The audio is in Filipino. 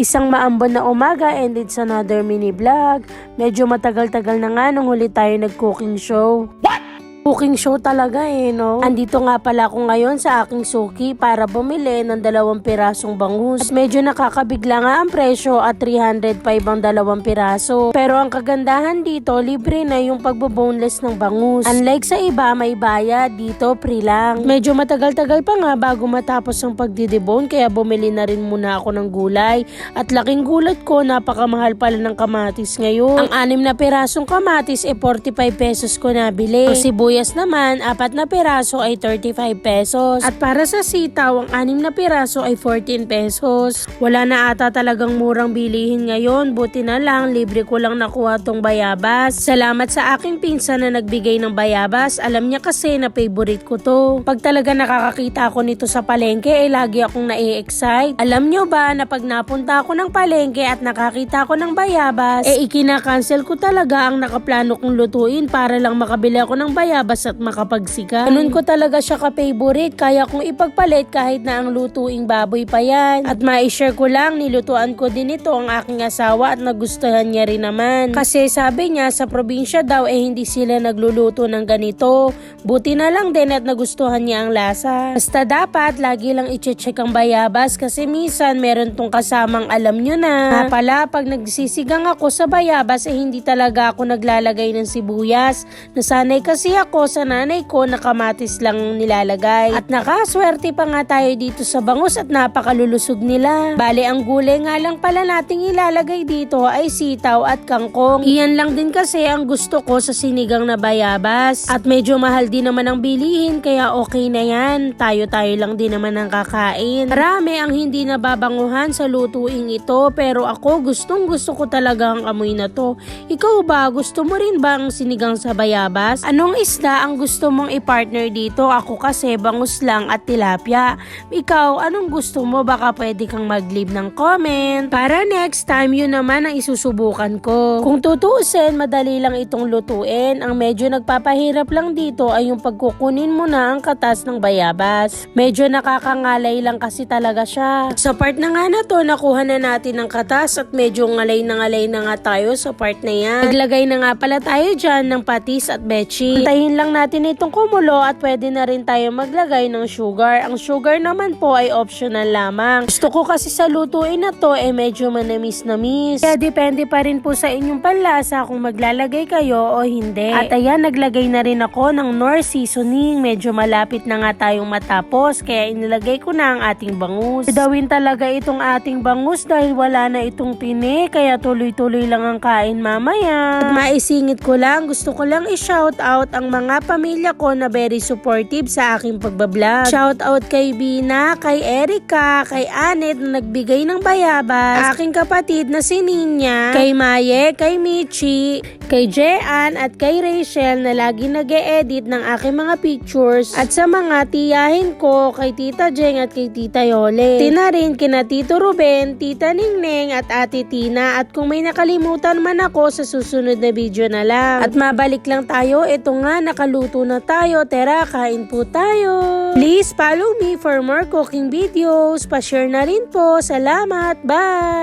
Isang maambon na umaga and it's another mini vlog. Medyo matagal-tagal na nga nung huli tayo nag-cooking show. Cooking show talaga no? Andito nga pala ako ngayon sa aking suki para bumili ng 2 pirasong bangus. At medyo nakakabigla nga ang presyo at 305 ang 2 piraso. Pero ang kagandahan dito, libre na yung pagboboneless ng bangus. Unlike sa iba, may bayad. Dito, free lang. Medyo matagal-tagal pa nga bago matapos ang pagdidebone, kaya bumili na rin muna ako ng gulay. At laking gulat ko, napakamahal pala ng kamatis ngayon. Ang 6 na pirasong kamatis 45 pesos ko nabili. Ang sibuyas naman, 4 na piraso ay 35 pesos. At para sa sitaw, ang 6 na piraso ay 14 pesos. Wala na ata talagang murang bilihin ngayon. Buti na lang, libre ko lang nakuha tong bayabas. Salamat sa aking pinsan na nagbigay ng bayabas. Alam niya kasi na favorite ko to. Pag talaga nakakakita ako nito sa palengke, ay lagi akong nai-excite. Alam niyo ba na pag napunta ako ng palengke at nakakita ko ng bayabas, ikina-cancel ko talaga ang nakaplano kong lutuin para lang makabili ako ng bayabas at makapagsikan. Ganun ko talaga siya ka-favorite, kaya kong ipagpalit kahit na ang lutuing baboy pa yan. At ma-share ko lang, nilutuan ko din ito ang aking asawa at nagustuhan niya rin naman. Kasi sabi niya sa probinsya daw hindi sila nagluluto ng ganito. Buti na lang din at nagustuhan niya ang lasa. Basta dapat lagi lang i-check ang bayabas kasi minsan meron tong kasamang alam nyo na. Pala pag nagsisigang ako sa bayabas hindi talaga ako naglalagay ng sibuyas. Nasanay kasi ako sa nanay ko na kamatis lang nilalagay. At nakaswerte pa nga tayo dito sa bangus at napakalulusog nila. Bale ang gulay nga lang pala nating ilalagay dito ay sitaw at kangkong. Iyan lang din kasi ang gusto ko sa sinigang na bayabas. At medyo mahal din naman ang bilihin kaya okay na yan. Tayo-tayo lang din naman ang kakain. Marami ang hindi nababanguhan sa lutuing ito pero ako gustong gusto ko talaga ang amoy na to. Ikaw ba, gusto mo rin ba ang sinigang sa bayabas? Anong isda ang gusto mong i-partner dito? Ako kasi bangus lang at tilapia. Ikaw, anong gusto mo? Baka pwede kang mag-leave ng comment. Para next time, yun naman ang isusubukan ko. Kung tutuusin, madali lang itong lutuin. Ang medyo nagpapahirap lang dito ay yung pagkukunin mo na ang katas ng bayabas. Medyo nakakangalay lang kasi talaga siya. Sa part na nga na to, nakuha na natin ang katas at medyo ngalay na nga tayo sa part na yan. Naglagay na nga pala tayo dyan ng patis at bechi. Antayin lang natin itong kumulo at pwede na rin tayo maglagay ng sugar. Ang sugar naman po ay optional lamang. Gusto ko kasi sa lutuin na to medyo manamis-namis. Kaya depende pa rin po sa inyong panlasa kung maglalagay kayo o hindi. At ayan, naglagay na rin ako ng Knorr seasoning. Medyo malapit na nga tayong matapos kaya inilagay ko na ang ating bangus. Dawin talaga itong ating bangus dahil wala na itong pine kaya tuloy-tuloy lang ang kain mamaya. At maisingit ko lang, gusto ko lang i-shout out ang mga pamilya ko na very supportive sa aking pagbablog. Shout out kay Bina, kay Erica, kay Anet na nagbigay ng bayabas, aking kapatid na si Ninya, kay Maye, kay Michi, kay Jean at kay Rachel na lagi nag-e-edit ng aking mga pictures, at sa mga tiyahin ko, kay Tita Jeng at kay Tita Yole. Tina rin kina Tito Ruben, Tita Ningneng at Ate Tina, at kung may nakalimutan man ako sa susunod na video na lang. At mabalik lang tayo, ito nga nakaluto na tayo, tara kain po tayo. Please follow me for more cooking videos, pa-share na rin po, salamat, bye!